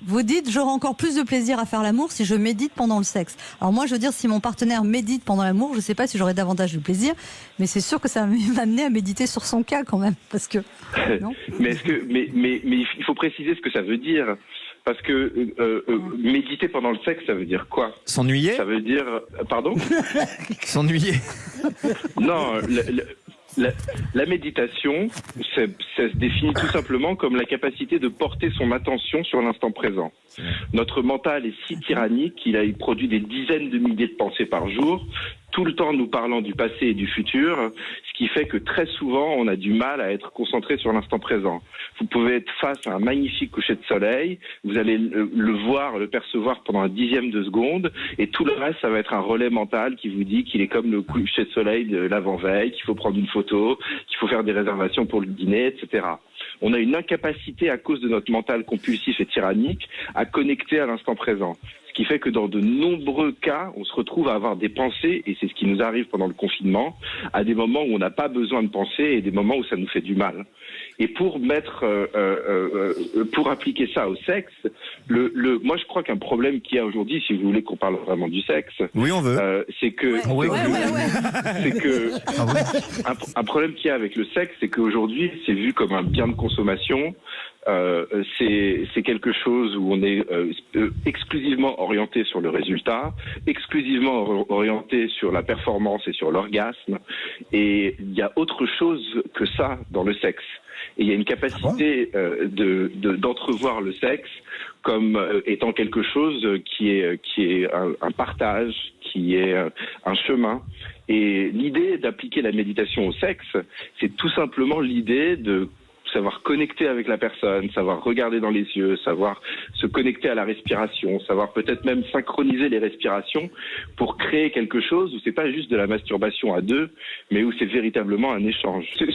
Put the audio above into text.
Vous dites, j'aurai encore plus de plaisir à faire l'amour si je médite pendant le sexe. Alors moi, je veux dire, si mon partenaire médite pendant l'amour, je ne sais pas si j'aurai davantage de plaisir, mais c'est sûr que ça va m'amener à méditer sur son cas quand même, parce que... Non mais il faut préciser ce que ça veut dire. Parce que méditer pendant le sexe, ça veut dire quoi? S'ennuyer? Ça veut dire... Pardon? S'ennuyer. Non, la méditation, ça se définit tout simplement comme la capacité de porter son attention sur l'instant présent. Notre mental est si tyrannique qu'il produit des dizaines de milliers de pensées par jour, tout le temps nous parlant du passé et du futur, ce qui fait que très souvent, on a du mal à être concentré sur l'instant présent. Vous pouvez être face à un magnifique coucher de soleil, vous allez le percevoir pendant un dixième de seconde, et tout le reste, ça va être un relais mental qui vous dit qu'il est comme le coucher de soleil de l'avant-veille, qu'il faut prendre une photo, qu'il faut faire des réservations pour le dîner, etc. On a une incapacité, à cause de notre mental compulsif et tyrannique, à connecter à l'instant présent. Ce qui fait que dans de nombreux cas, on se retrouve à avoir des pensées, et c'est ce qui nous arrive pendant le confinement, à des moments où on n'a pas besoin de penser et des moments où ça nous fait du mal. Et pour appliquer ça au sexe, moi je crois qu'un problème qu'il y a aujourd'hui, si vous voulez qu'on parle vraiment du sexe, oui, on veut. C'est que un problème qu'il y a avec le sexe, c'est qu'aujourd'hui c'est vu comme un bien de consommation. C'est quelque chose où on est exclusivement orienté sur le résultat, exclusivement orienté sur la performance et sur l'orgasme, et il y a autre chose que ça dans le sexe. Et il y a une capacité d'entrevoir le sexe comme étant quelque chose qui est un partage, qui est un chemin. Et l'idée d'appliquer la méditation au sexe, c'est tout simplement l'idée de savoir connecter avec la personne, savoir regarder dans les yeux, savoir se connecter à la respiration, savoir peut-être même synchroniser les respirations pour créer quelque chose où c'est pas juste de la masturbation à deux, mais où c'est véritablement un échange. Sur